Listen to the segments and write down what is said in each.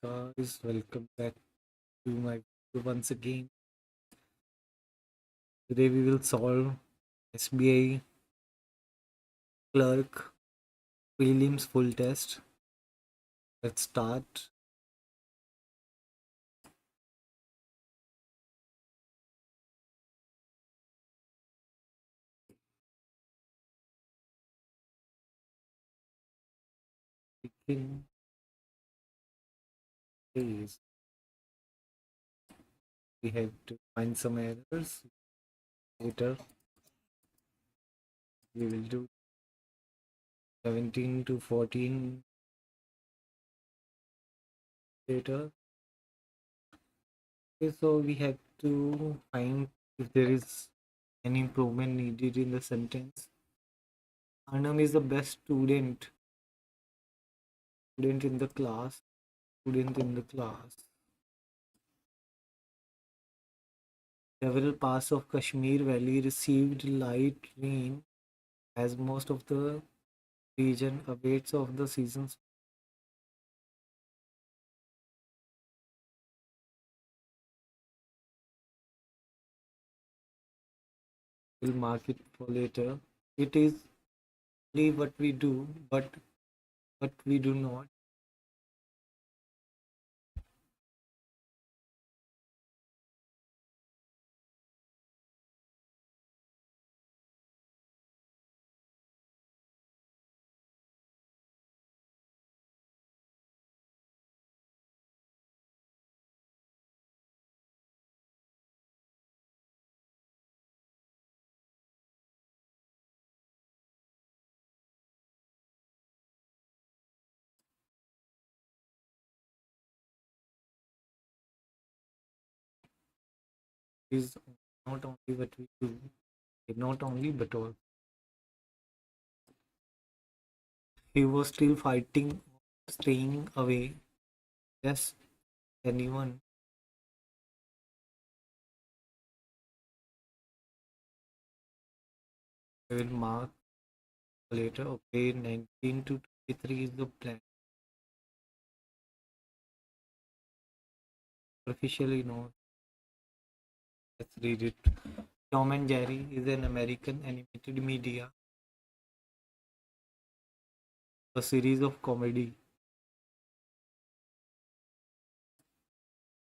Guys, welcome back to my video once again. Today we will solve SBI clerk prelims full test. Let's start. Begin phase. We have to find some errors. Later we will do 17 to 14 later. Okay, so we have to find if there is any improvement needed in the sentence. Arnam is the best student in the class. Student in the class. Several parts of Kashmir Valley received light rain as most of the region awaits of the seasons. We'll mark it for later. It is only what we do, but what we do not. It is not only what we do, not only but all. He was still fighting, staying away. Yes, anyone. I will mark later. Okay, 19 to 23 is the plan. Officially no. Let's read it. Tom and Jerry is an American animated media, a series of comedy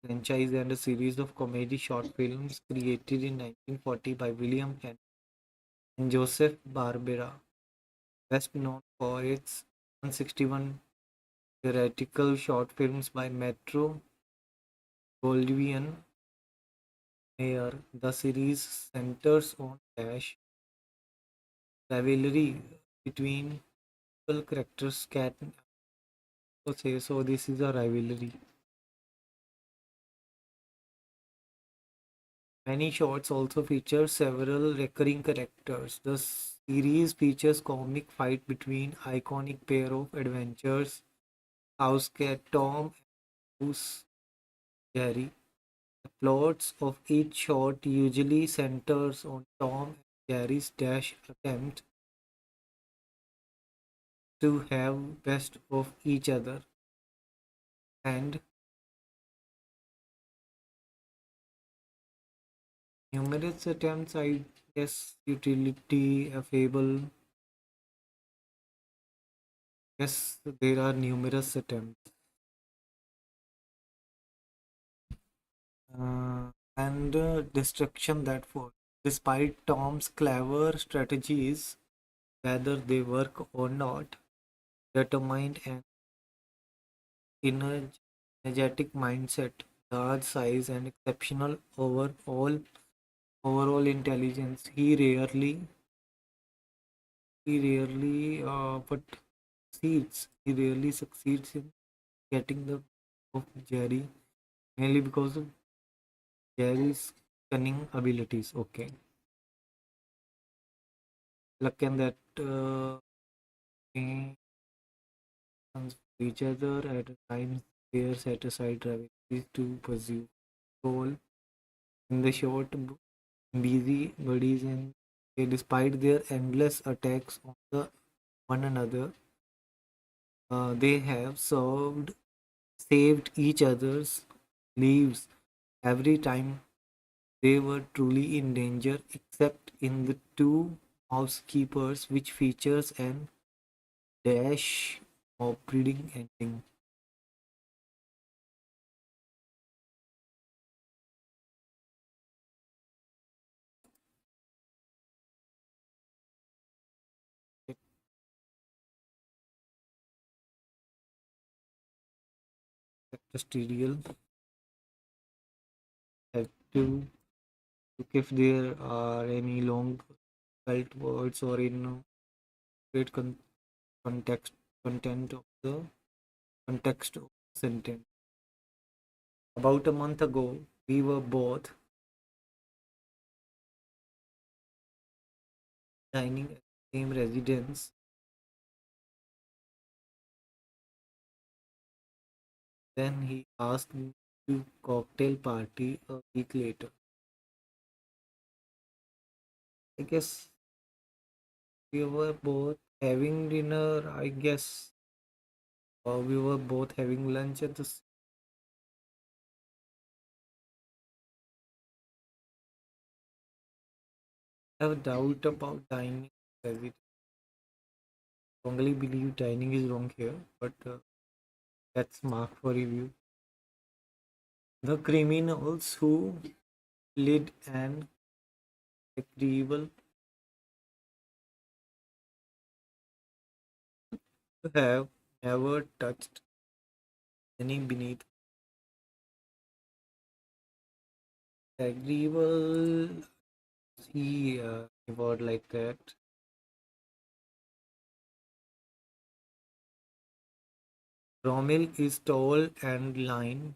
franchise and a series of comedy short films created in 1940 by William Penn and Joseph Barbera, best known for its 161 theatrical short films by Metro Goldwyn Mayer. The series centers on Dash rivalry between equal characters Cat and say so this is a rivalry. Many shorts also feature several recurring characters. The series features comic fight between iconic pair of adventurers, House Cat Tom and Goose Jerry. The plots of each short usually centers on Tom and Jerry's dash attempt to have best of each other and numerous attempts, I guess, utility, a fable. Yes, there are numerous attempts. And destruction that follows. Despite Tom's clever strategies, whether they work or not, determined and energetic mindset, large size, and exceptional overall intelligence, but succeeds. He rarely succeeds in getting the of Jerry, mainly because of Jerry's cunning abilities. Okay, luck and that eh, each other at times they set aside rivalries to pursue goal. In the short, busy buddies and despite their endless attacks on one another, they have solved saved each other's lives every time they were truly in danger, except in the two housekeepers, which features an dash of breeding ending. Secretarial have to look if there are any long spelt words or in great context content of the context of the sentence. About a month ago, we were both dining at the same residence. Then he asked me to cocktail party a week later. I guess we were both having dinner. I guess we were both having lunch at the. I have a doubt about dining. I strongly believe dining is wrong here, but that's marked for review. The criminals who led an agreeable have never touched any beneath agreeable. See a word like that. Rommel is tall and lean.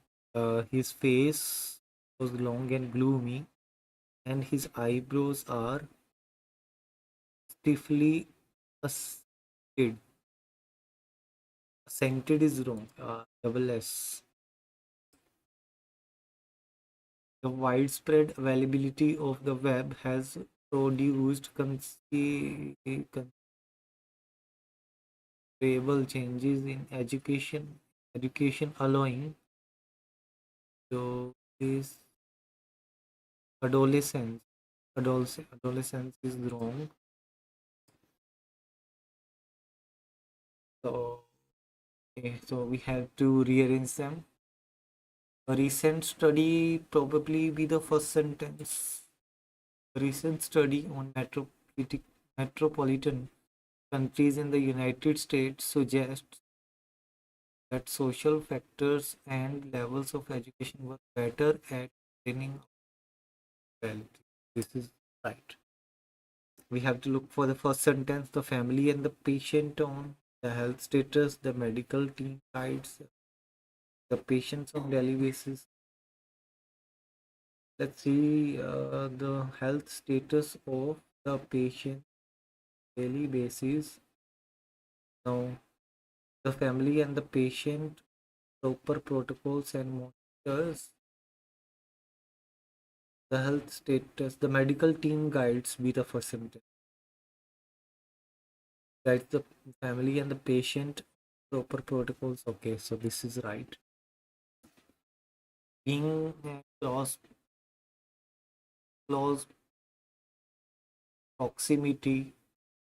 His face was long and gloomy, and his eyebrows are stiffly ascended. Ascended is wrong. Double S. The widespread availability of the web has produced considerable changes in education allowing those adolescence. Adolescence is wrong. So, okay, so we have to rearrange them. A recent study, probably be the first sentence. A recent study on metropolitan countries in the United States suggests that social factors and levels of education were better at training reality. This is right. We have to look for the first sentence, the family and the patient on the health status, the medical team guides the patients on daily basis. Let's see the health status of the patient daily basis. Now, the family and the patient proper protocols and monitors the health status. The medical team guides be the first sentence. Guides the family and the patient proper protocols. Okay, so this is right. Being a close proximity,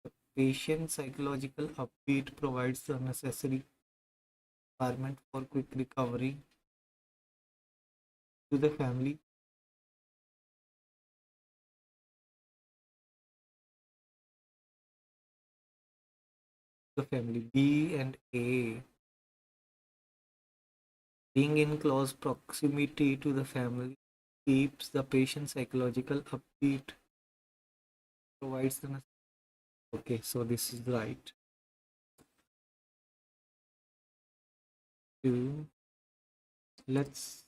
the patient psychological update provides the necessary environment for quick recovery to the family. The family B and A. Being in close proximity to the family keeps the patient psychological upbeat, provides the. Okay, so this is right. Two. Let's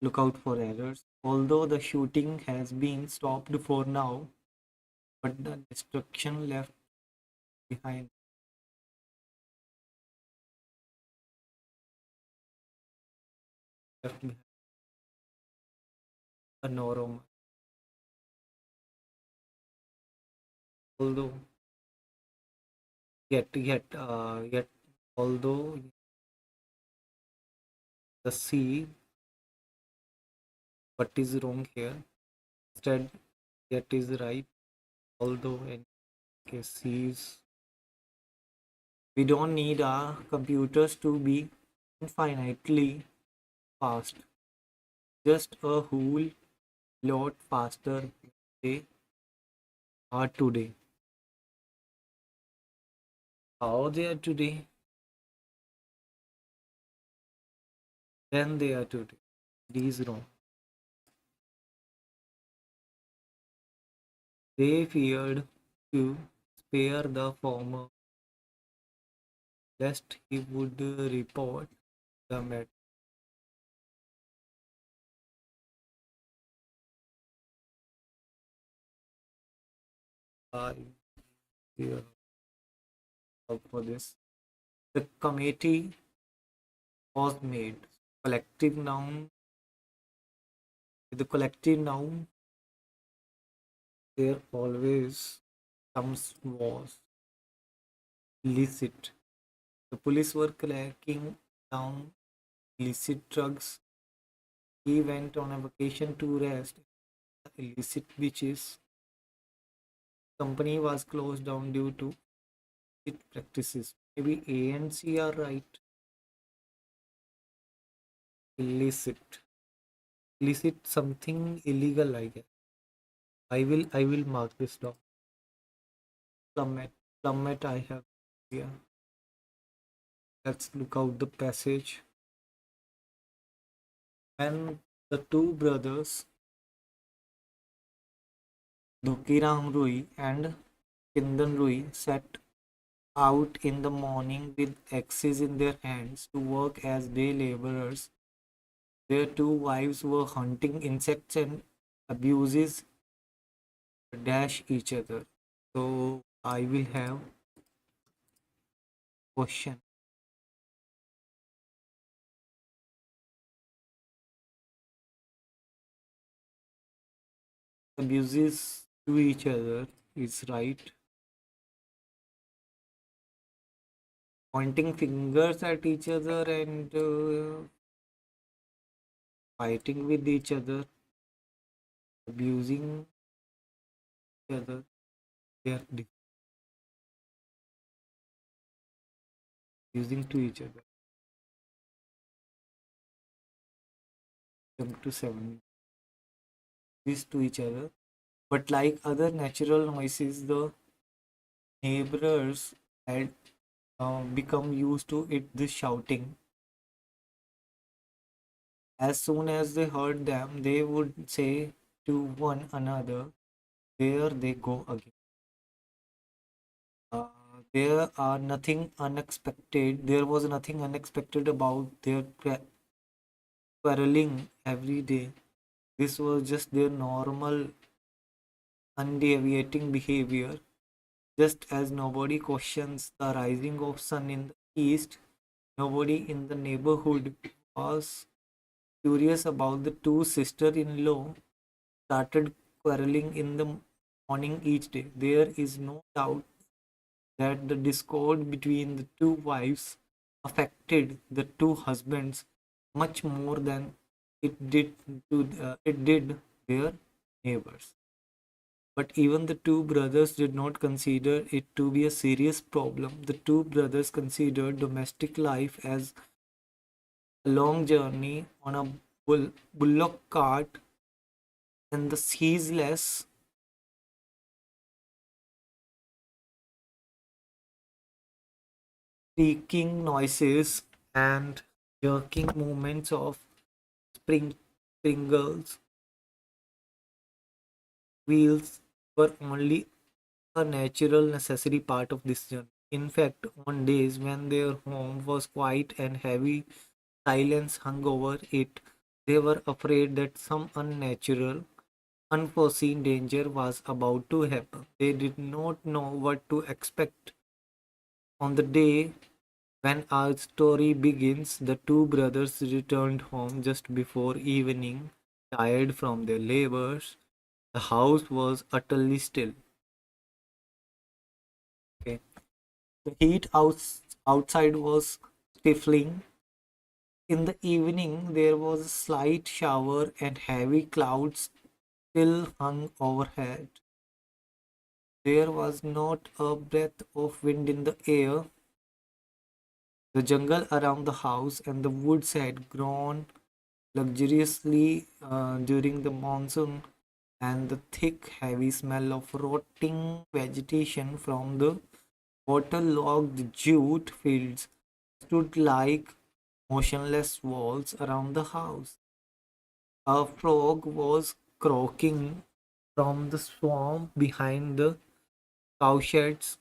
look out for errors. Although the shooting has been stopped for now, but the destruction behind left behind a norm. Although yet although the see what is wrong here. Instead, that is right. Although in case C is, we don't need our computers to be infinitely fast. Just a whole lot faster than they are today. How they are today than they are today. It is wrong. They feared to spare the former lest he would report the matter. I fear for this. The committee was made. Collective noun. The collective noun there always comes was illicit. The police were cracking down illicit drugs. He went on a vacation to rest. Illicit beaches. Company was closed down due to illicit practices. Maybe A and C are right. Illicit. Illicit something illegal, I guess. I will mark this down. Plummet. Plummet I have here. Let's look out the passage. When the two brothers Dhukiram Rui and Kindan Rui set out in the morning with axes in their hands to work as day laborers. Their two wives were hunting insects and abuses dash each other. So I will have question. Abuses to each other is right. Pointing fingers at each other and fighting with each other, abusing each other. They are using to each other. Jump to 7. This to each other. But like other natural noises, the neighbors had become used to it. This shouting. As soon as they heard them, they would say to one another, "There they go again." Uh, there was nothing unexpected about their quarreling every day. This was just their normal, undeviating behavior. Just as nobody questions the rising of sun in the east, nobody in the neighborhood was curious about the two sister-in-law started quarreling in the morning each day. There is no doubt that the discord between the two wives affected the two husbands much more than it did their neighbors. But even the two brothers did not consider it to be a serious problem. The two brothers considered domestic life as a long journey on a bullock cart, and the ceaseless creaking noises and jerking movements of springles wheels were only a natural necessary part of this journey. In fact, on days when their home was quiet and heavy silence hung over it, they were afraid that some unnatural, unforeseen danger was about to happen. They did not know what to expect. On the day when our story begins, the two brothers returned home just before evening, tired from their labors. The house was utterly still. Okay. The heat outside was stifling. In the evening, there was a slight shower and heavy clouds still hung overhead. There was not a breath of wind in the air. The jungle around the house and the woods had grown luxuriously during the monsoon, and the thick, heavy smell of rotting vegetation from the waterlogged jute fields stood like motionless walls around the house. A frog was croaking from the swamp behind the cowsheds,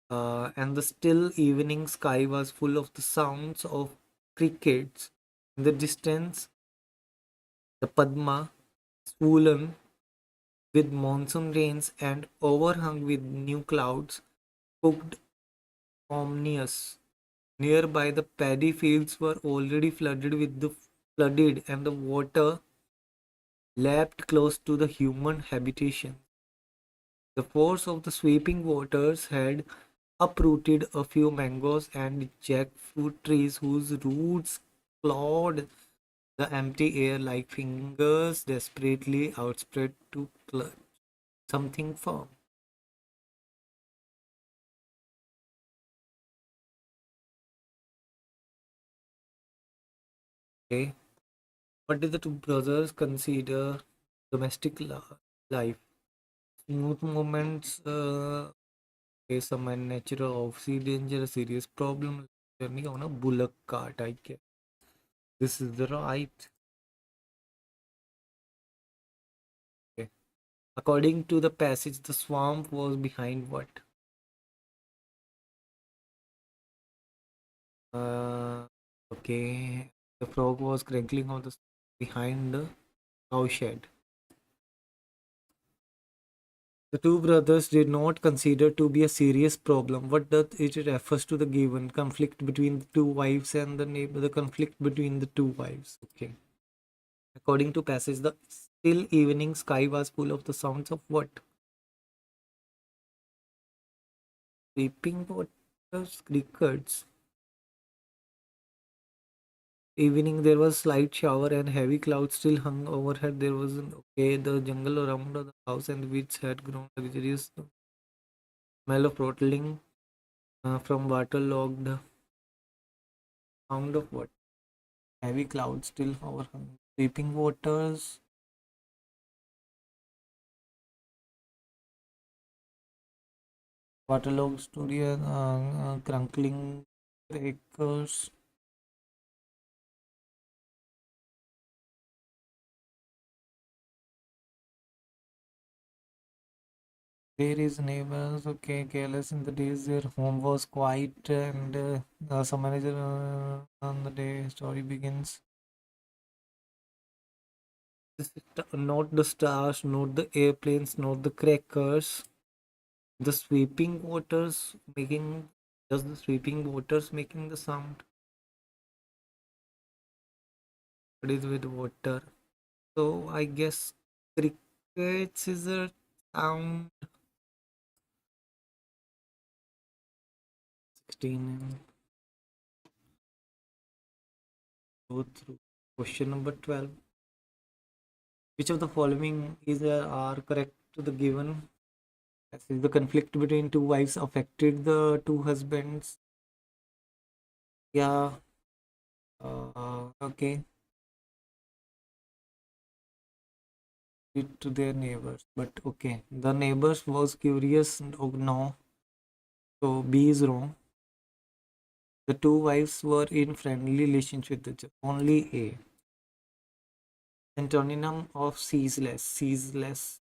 and the still evening sky was full of the sounds of crickets. In the distance, the Padma, swollen with monsoon rains and overhung with new clouds, looked ominous. Nearby, the paddy fields were already flooded, and the water lapped close to the human habitation. The force of the sweeping waters had uprooted a few mangoes and jackfruit trees whose roots clawed the empty air like fingers desperately outspread to clutch something firm. Okay. What did the two brothers consider domestic life? Smooth moments, some unnatural off sea danger, a serious problem, journey on a bullock cart, I guess. This is the right. Okay. According to the passage, the swamp was behind what? Uh, okay. The frog was crinkling on the behind the cowshed. The two brothers did not consider to be a serious problem. What does it refers to the given conflict between the two wives and the neighbor? The conflict between the two wives. Okay. According to passage, the still evening sky was full of the sounds of what? Weeping waters, crickets. Evening there was slight shower and heavy clouds still hung overhead. There was an okay. The jungle around the house and which had grown luxurious. The smell of rottling from waterlogged. Sound of what? Heavy clouds still overhung. Sweeping waters. Waterlogged studio. Crunkling breakers. There is neighbors, okay, careless in the days their home was quiet and some manager on the day story begins. This is not the stars, not the airplanes, not the crackers. The sweeping waters making just the sweeping waters making the sound. What is with water? So I guess crickets is a sound 16 and go through. Question number 12. Which of the following is are correct to the given? As is the conflict between two wives affected the two husbands? Yeah. Okay. It to their neighbors, but okay. The neighbors was curious. Oh, no. So B is wrong. The two wives were in friendly relationship with each other. Only A. Antonym of ceaseless, ceaseless,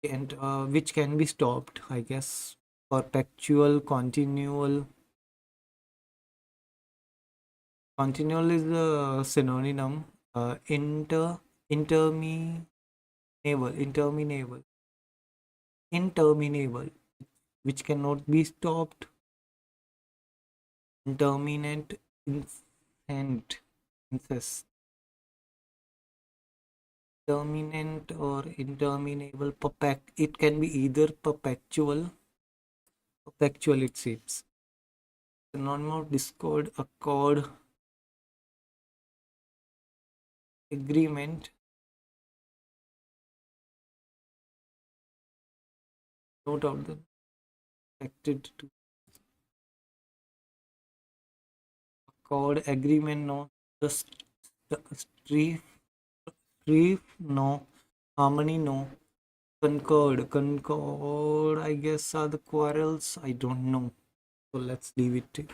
and which can be stopped, I guess. Perpetual, continual. Continual is a synonym. Interminable, interminable, interminable, which cannot be stopped. Interminant, incent, incest, terminant or interminable. It can be either perpetual, perpetual. It seems. synonym of discord, accord, agreement, note of the acted to accord, agreement, no, the strife, no, harmony, no, concord, I guess are the quarrels, I don't know, so let's leave it.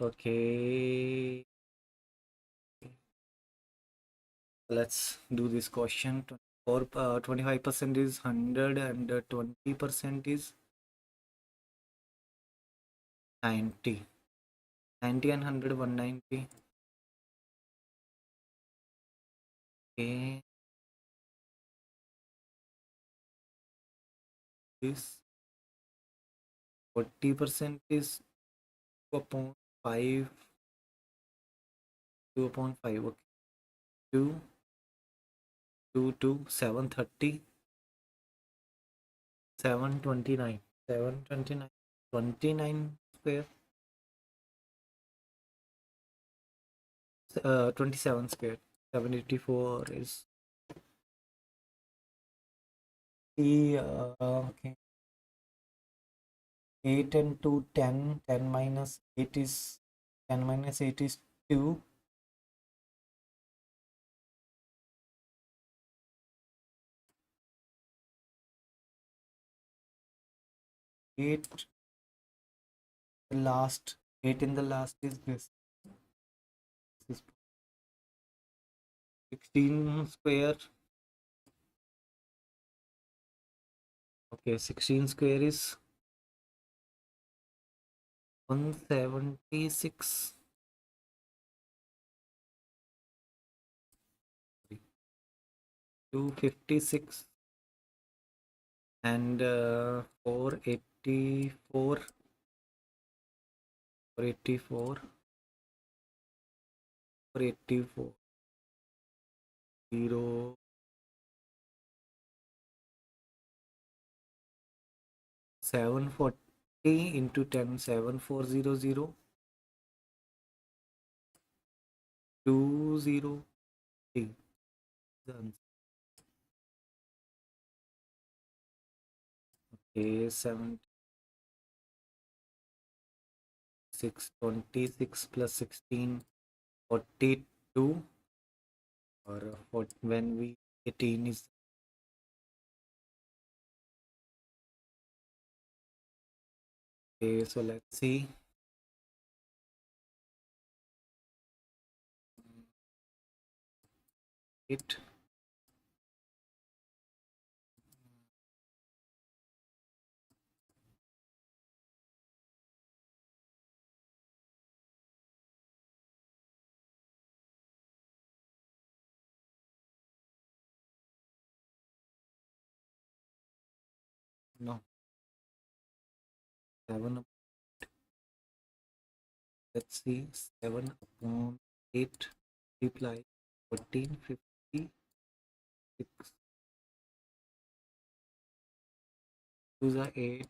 Okay, let's do this question. 25% is 100 and 20% is 90. 90 and 100, 190. Okay, this 40% is 2 upon 5, 2 upon 5, okay. 2, 2, 2, 730, 729, 729, 29 square, 27 square, 784 is the, okay. 8 and 2, 10, 10 minus 8 is, 10 minus 8 is 2. 8, the last, 8 in the last is this. This is 16 square. Okay, 16 square is 176. 256 and 484, 484, 484, 0, 740 into 10, 7400, 203. Okay, 76, 26 plus 16, 42, or when we 18 is, okay, so let's see. It no 7, let's see, 7 upon 8 multiply 14, 56, 2 are 8,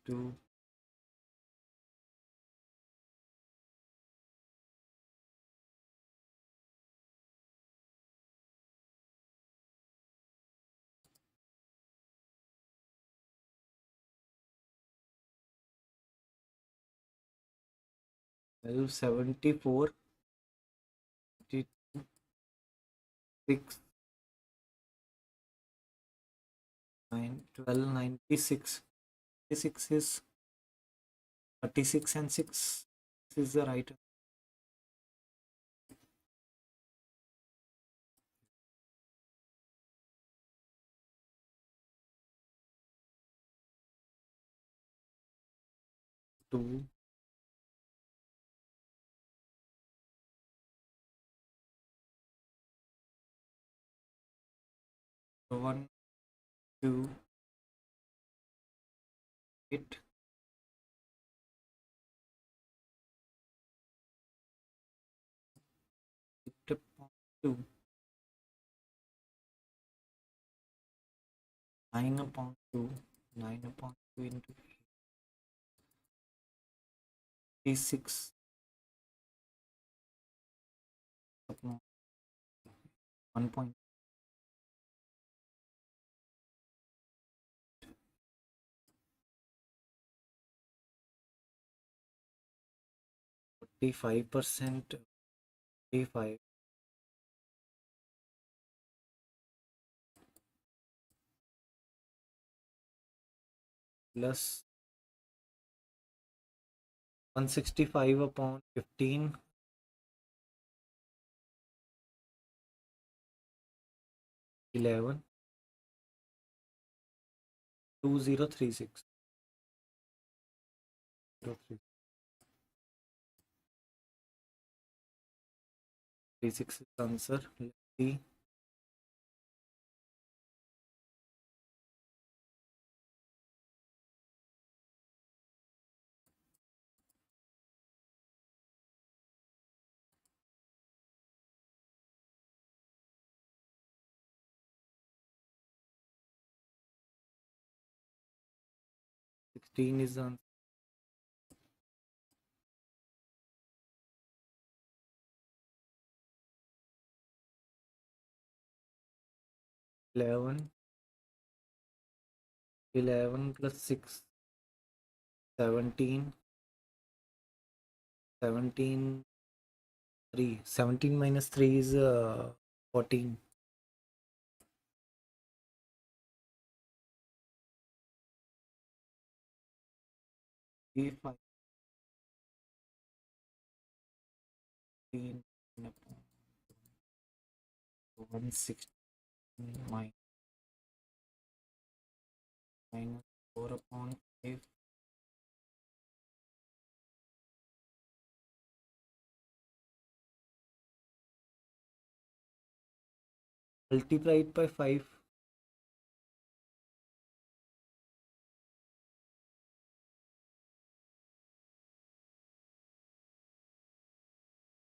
2, 1274, 6, 9, 1296, 96 is 36 and 6, this is the right 2, 1, 2, 8, 8 2. 9 upon 2. 9 upon 2 into 36 upon 1.45% P5 plus 165 upon 15 11 2036 36 is answer. Let's see. Sixteen is answer. 11 11 plus 6 17 17 3 17 minus 3 is 14 5 160 minus 4 upon 5 multiplied by 5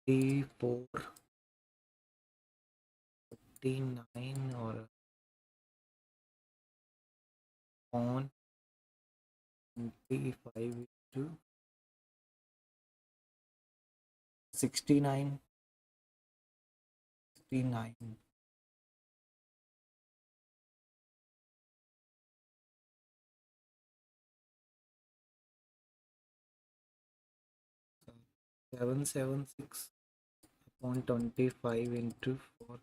3 4 9 or on 25 to 69 69 776 upon 25 into 4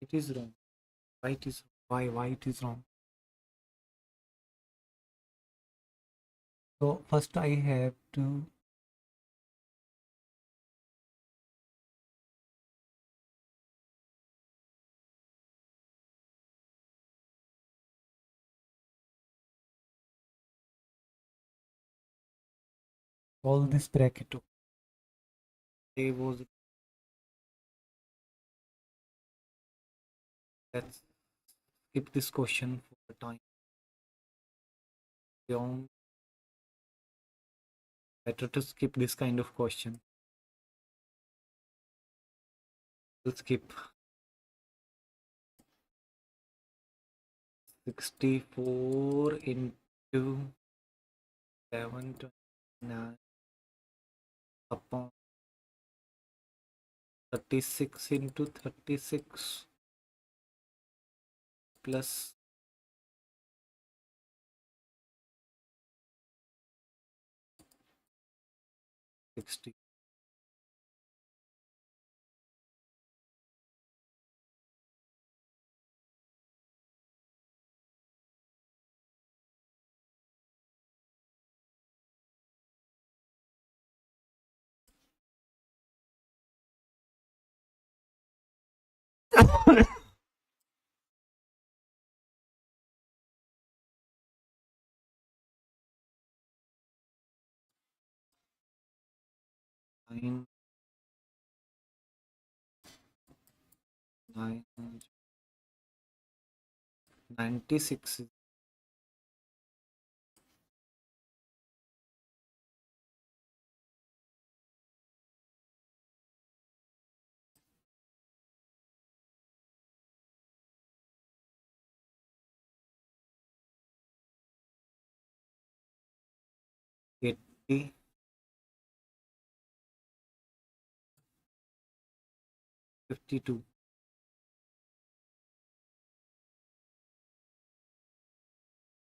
it is wrong. Why it is why it is wrong? So first I have to solve this bracket. A was let's skip this question for the time. Beyond better to skip this kind of question. We'll skip 64 into 729 upon 36 into 36 plus 60. Nine, nine, 96 is 80, 52,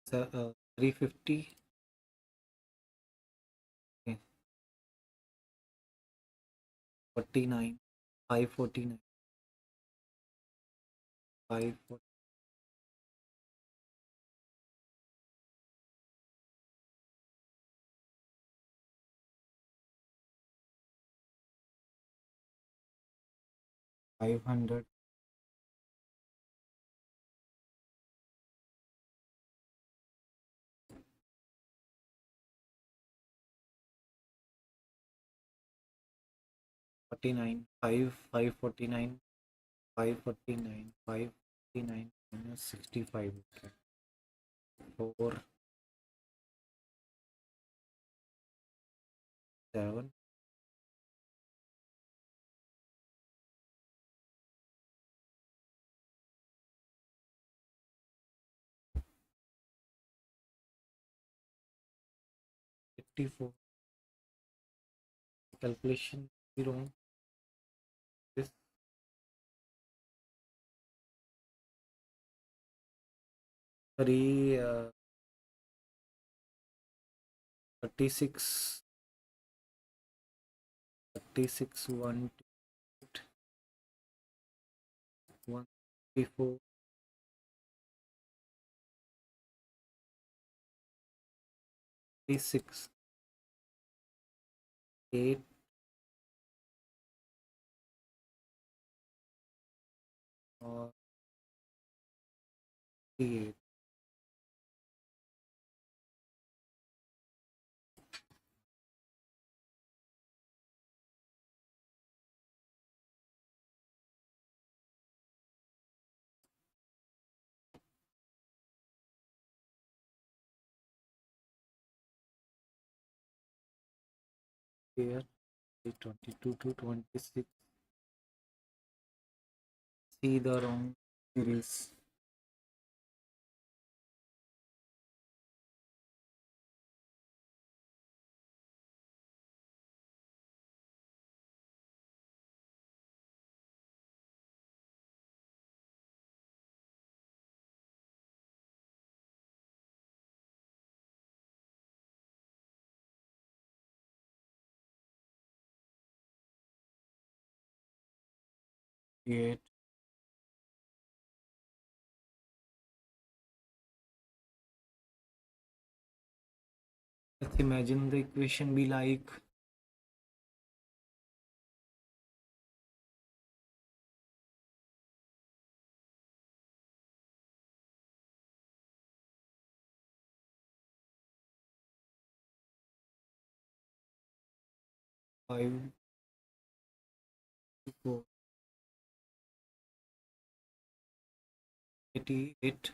350, okay, 49, 549, 540, 500, 49, 5, 549, 549, 549 minus 65, okay, 4, 7, 84, calculation is wrong, this 3, 36, 36, 1, 154, 36, 8, or 8, here, 22 to 26, see the wrong series, create, let's imagine the equation be like 5 to 4, 88,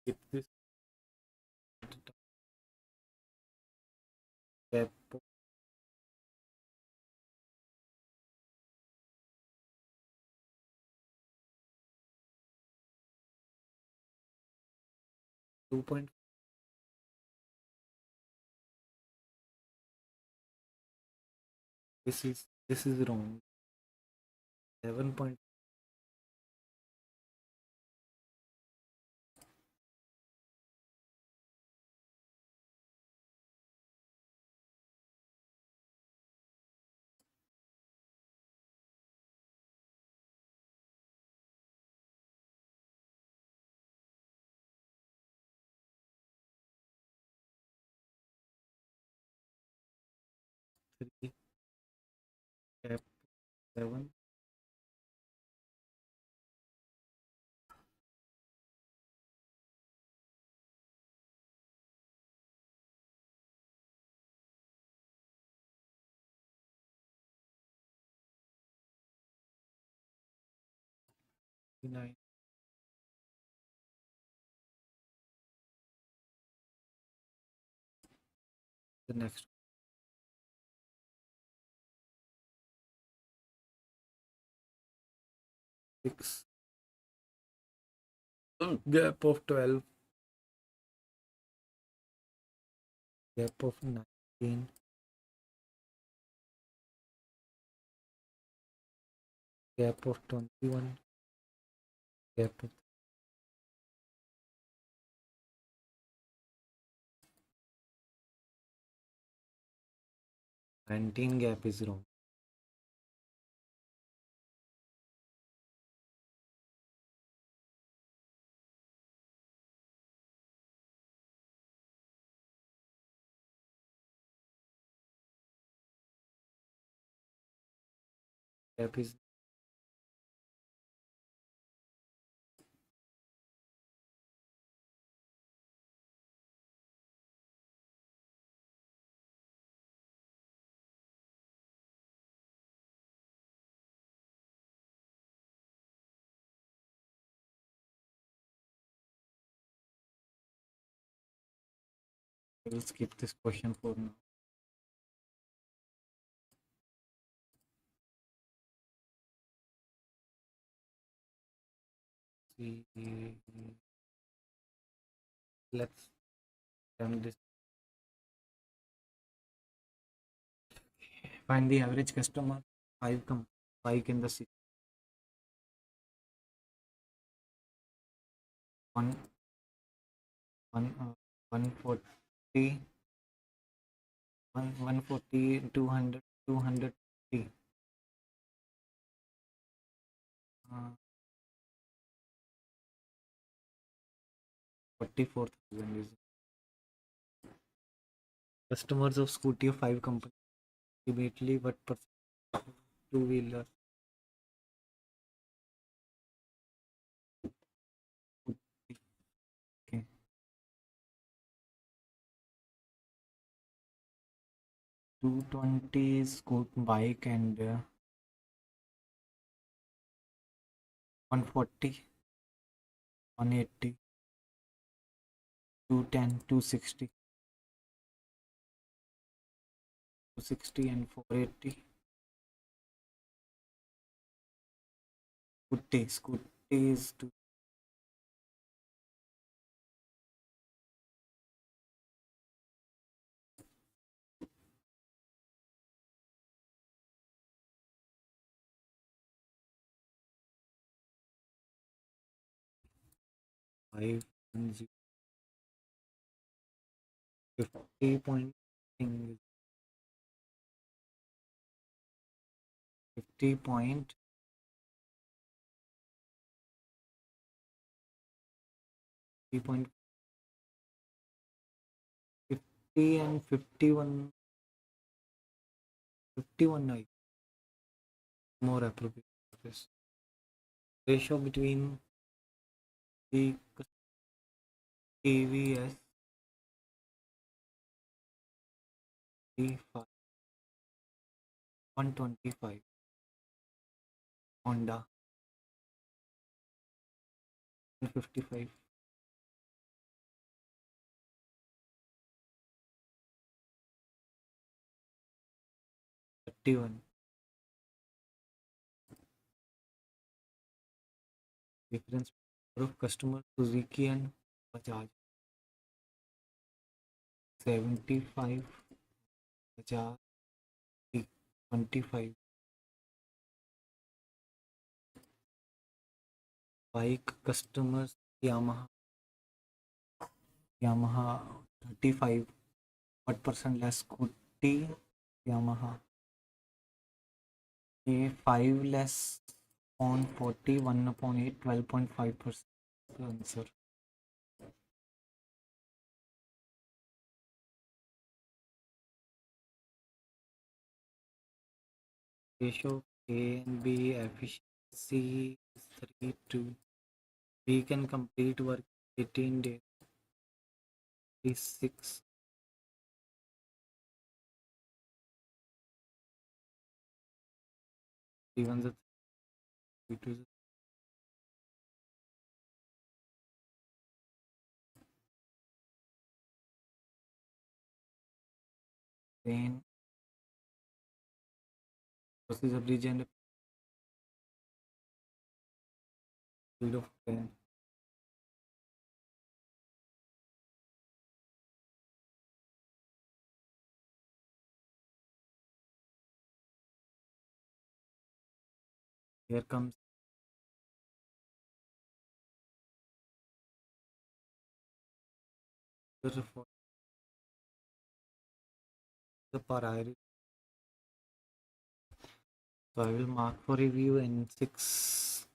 if this step 2 point, this is wrong, 7 point, three, step 7, 9. The next 6. Gap of 12. Gap of 19. Gap of 21. Gap of 19. Gap is wrong. Gap is I will skip this question for now. See, let's run this. Find the average customer. 5 in the 6. 1 1 140 140 200 250 44,000 is customers of Scooty of 5 companies. Immediately, what percent two-wheeler? Okay. 220 is scoot bike and 140, 180, 210, 260, 260 and 480. Scooty is 5 and 50 point thing 50 point 50 and 51 51 more appropriate for this. Ratio between the TVS T5 125 Honda 155 31. Difference of customer Suzuki and Bajaj 75 Bajaj 25. Bike customers Yamaha 35. What percent less Scooty Yamaha A5 less on 40 1 upon 8 12.5%. Answer. Ratio A and B efficiency is 3 to B can complete work 18 days. 6 even the Train crosses a bridge and speed of train. Here comes for the priority. So I will mark for review in 6.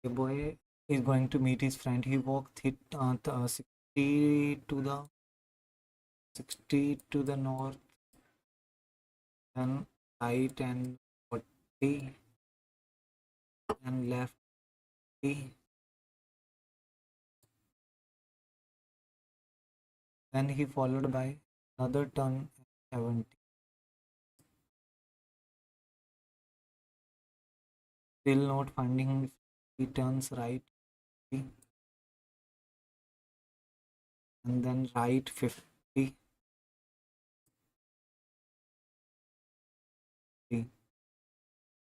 A boy is going to meet his friend. He walked 60 to the north and right and 40 and left 30. Then he followed by another turn at 70. Still not finding, he turns right and then right 50,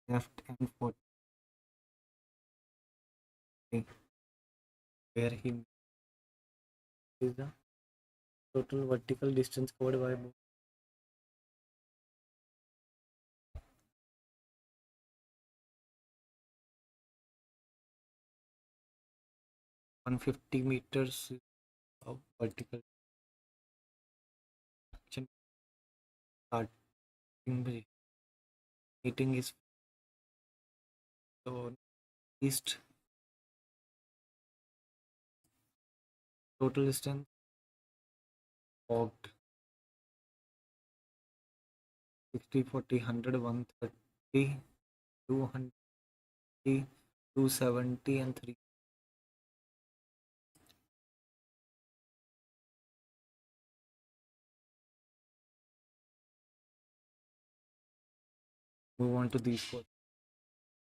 left and 40, where he is the total vertical distance covered by 150 meters of vertical direction. Starting meeting is so east. Total distance walked 60, 40, 100, 130, 200, 270 and 3. Move on to these four.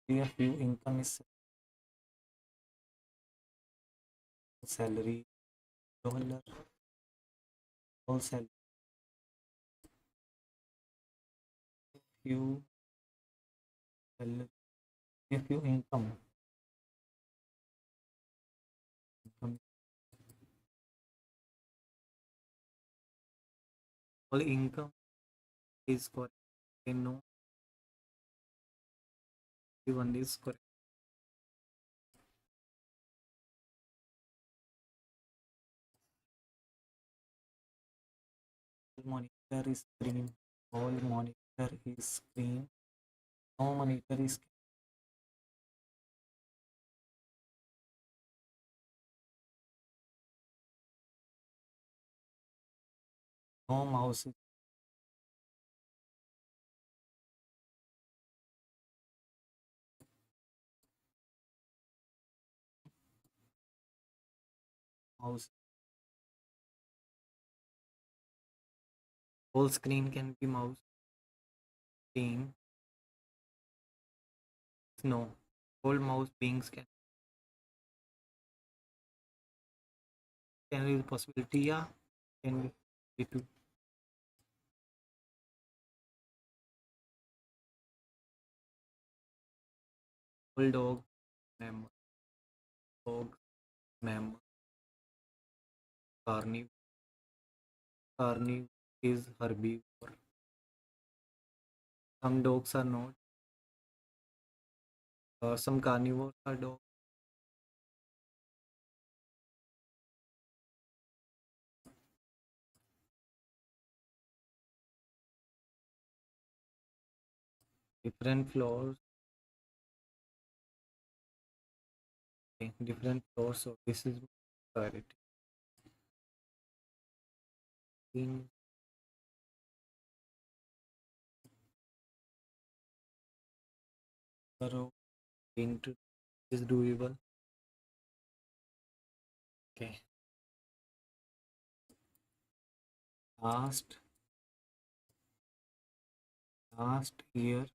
Here view income is salary, dollar, all salary. View salary, view income. Income. All income is correct. I know one is correct. Monitor is green. All monitor is green. No monitor is no mouse is mouse. Whole screen can be mouse. Screen. No. Whole mouse beings can be the possibility. Yeah. Can be too. Whole dog member. Dog member. Carnivore. Carnivore is herbivore. Some dogs are not. Some carnivores are dogs. Different floors. Okay, different floors. So this is priority. In row into is doable. Okay. Last year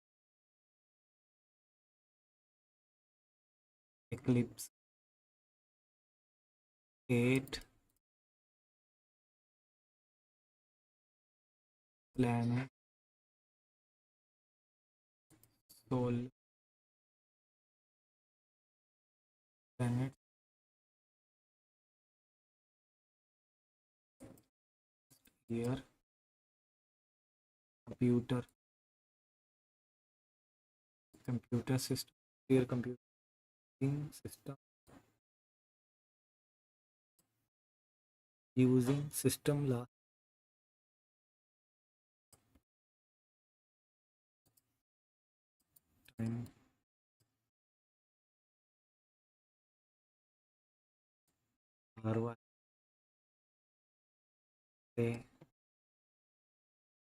eclipse 8 planet, soul, planet, here, computer, computer system, here, computing system, using system last time, RY,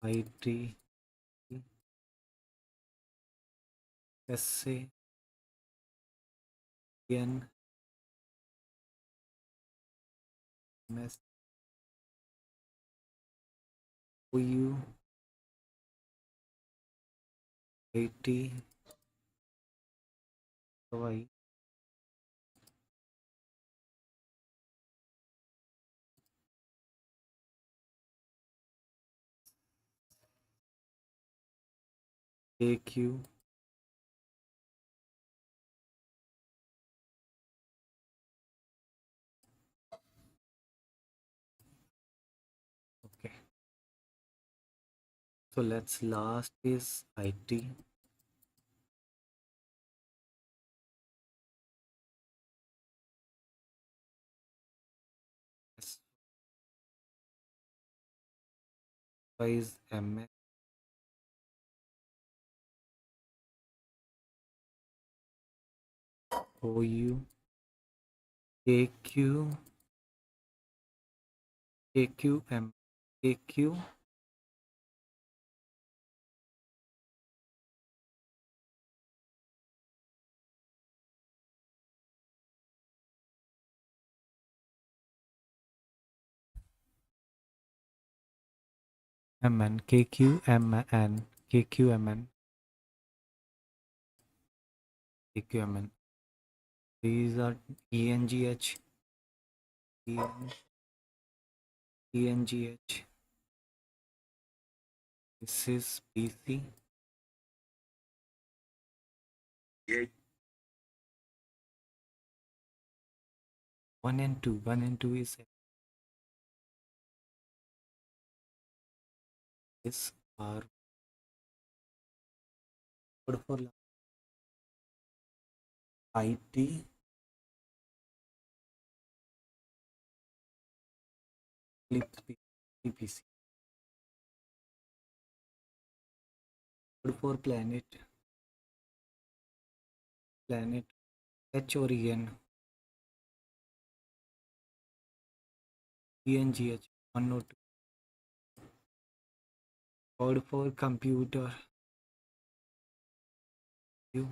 IT, SA, N, MS, OU, IT, Y, AQ, okay. So let's last is IT, S is MS, OU, AQ, AQM, AQ, MN, KQMN, KQMN, KQMN. These are ENGH, ENGH. This is PC. One and two. One and two is this are code for IT, PC. Code for planet, planet, H or EN, ENGH, 102. Code for computer, U,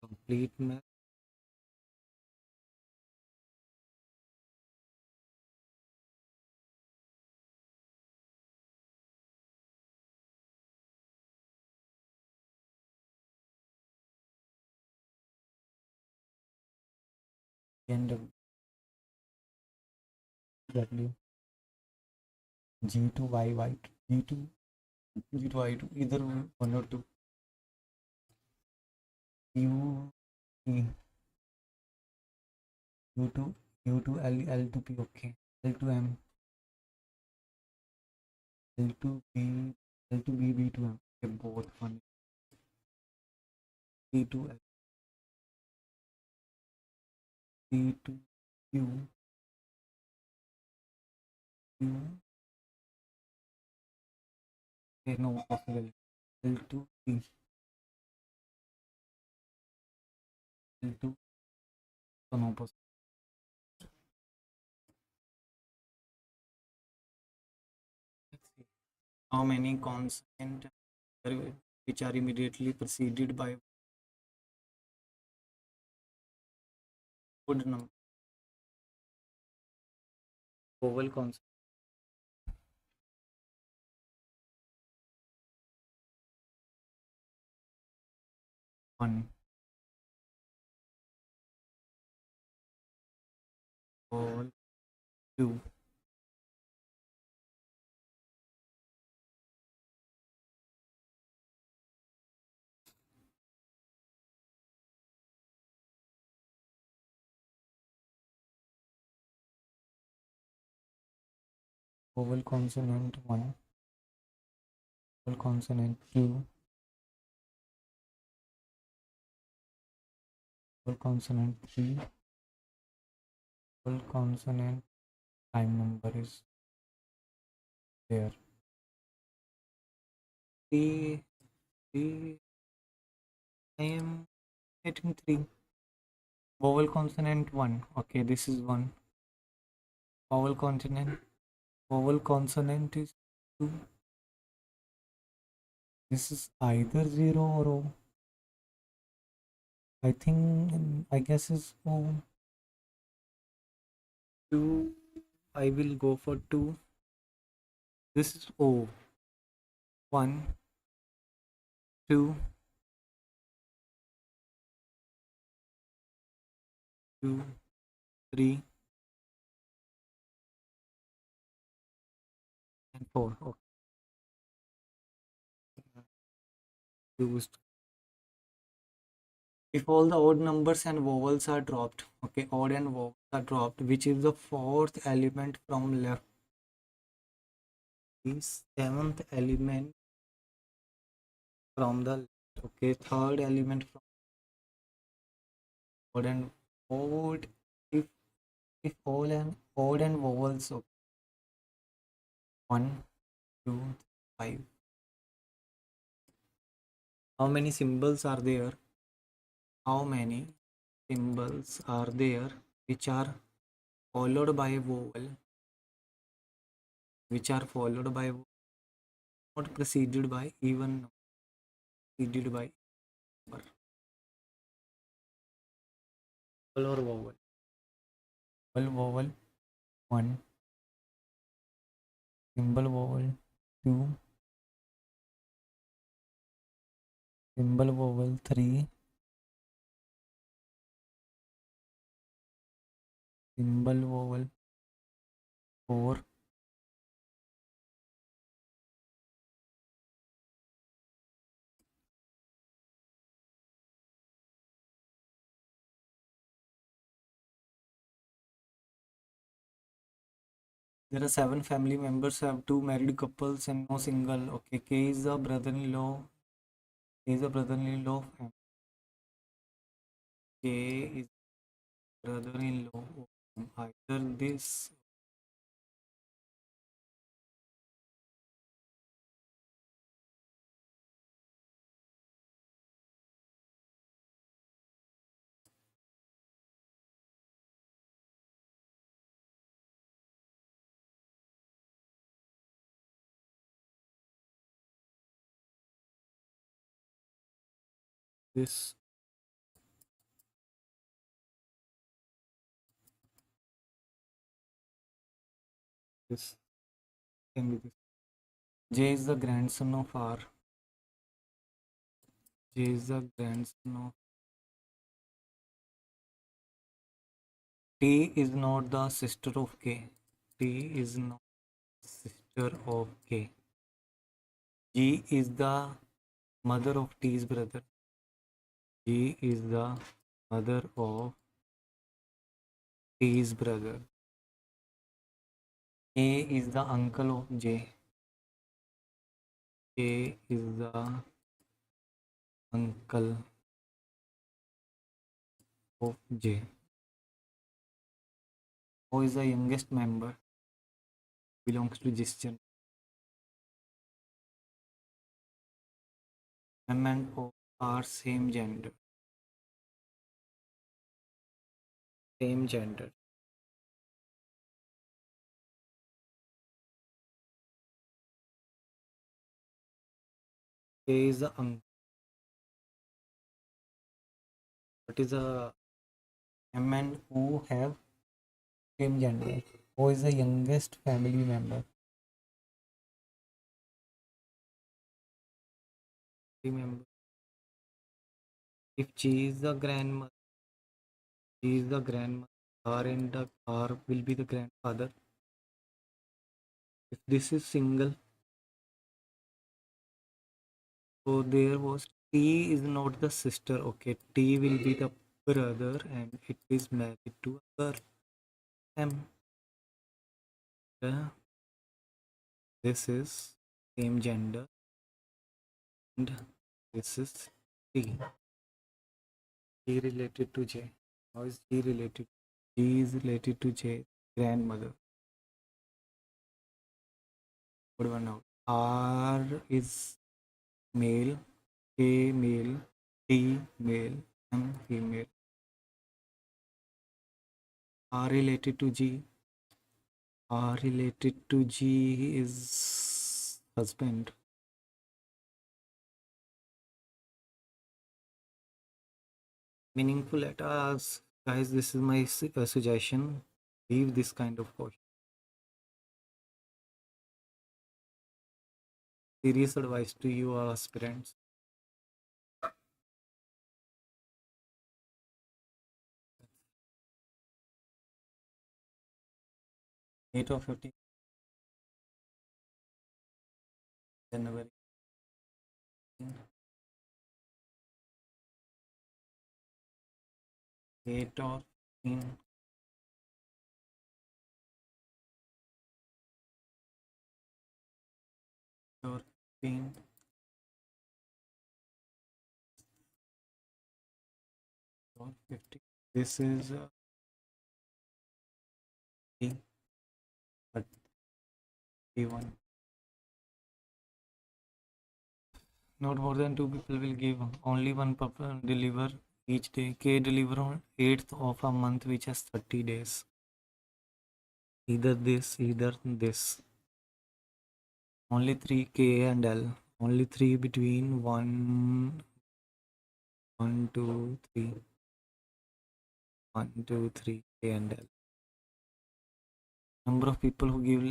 complete math, and W, G to Y, G to I2, either one or two. U, E, U to L, L to P, okay. L to M, L to B, L to B, B to M. Okay, both funny. C to L, C to Q, Q, okay, no possible. L to P, L to, so no possible. Let's see. How many consonants which are immediately preceded by odd number? Vowel consonant. One. Vowel Q. Vowel consonant 1. Vowel consonant Q. Vowel consonant 3. Vowel consonant time number is there. Three, three. I am getting 3. Vowel consonant 1. Okay, this is 1. Vowel consonant. Vowel consonant is 2. This is either 0 or O. I think, I guess is O. 2. I will go for 2. This is O. 1, 2, 2, 3, and 4. Okay. Used. If all the odd numbers and vowels are dropped, okay, odd and vowels are dropped, which is the fourth element from left? The seventh element from the left. Okay, third element from odd and odd. If odd and vowels, okay. 1, 2, 5. How many symbols are there? How many symbols are there which are followed by a vowel? Which are followed by not preceded by even preceded by number. Vowel or vowel? Vowel 1. Symbol vowel 2. Symbol vowel 3. Symbol vowel 4. There are 7 family members, have 2 married couples and no single. Okay, K is the brother-in-law. K is the brother-in-law. K is brother-in-law. Either this. This. This. Can be this. J is the grandson of R. J is the grandson of T is not the sister of K. T is not sister of K. G is the mother of T's brother. G is the mother of T's brother. A is the uncle of J. A is the uncle of J. O is the youngest member, belongs to this gender. M and O are same gender. Same gender. A is the uncle. What is the M and O have same gender? O is the youngest family member. Remember, if G is the grandmother, G is the grandmother R will be the grandfather. If this is single, so there was T is not the sister. Okay, T will be the brother, and it is married to a girl. M. This is same gender, and this is T. G related to J. How is G related? G is related to J, grandmother. Good one out. R is male, A male, T male, M female. R related to G. R related to G is husband. Meaningful letters. Guys, this is my suggestion. Leave this kind of question. Serious advice to you all aspirants. 8 of 15 January. 8 or 15 or 15 or 50. This is 31. Not more than two people will give. Only one person deliver each day. K deliver on 8th of a month which has 30 days. Either this, either this. Only 3 K and L. Only 3 between 1, 1, 2, 3. 1, 2, 3 K and L. Number of people who give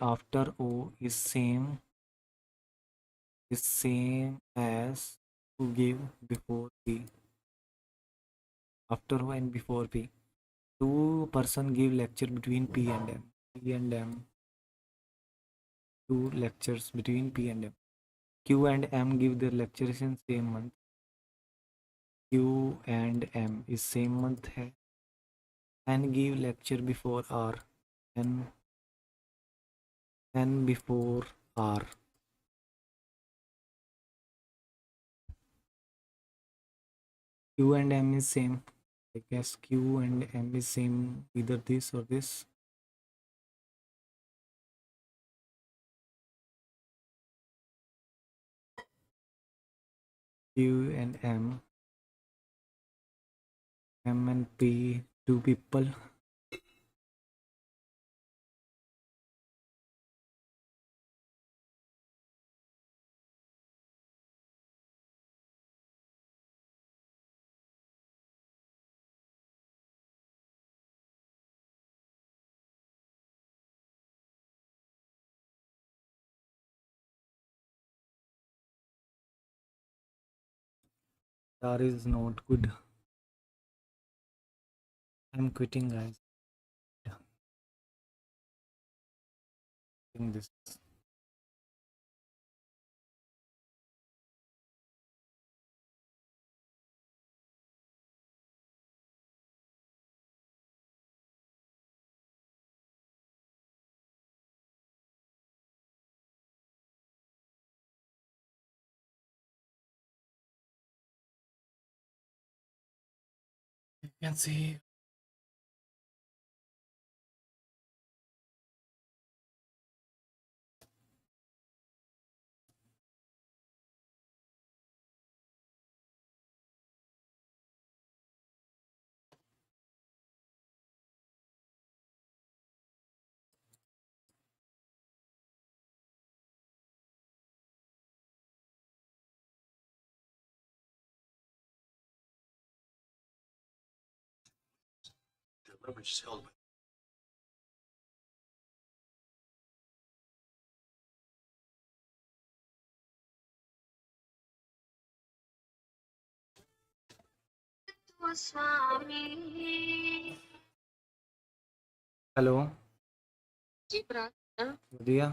after O is same as who give before P. After O and before P. Two person give lecture between P and M. P and M. Two lectures between P and M. Q and M give their lectures in same month. Q and M is same month hai. N give lecture before R. N before R. Q and M is same. I guess Q and M is same, either this or this. Q and M and P, two people. R is not good. I'm quitting, guys. This. You can see. Swami hello. जी भरा ਵਧੀਆ।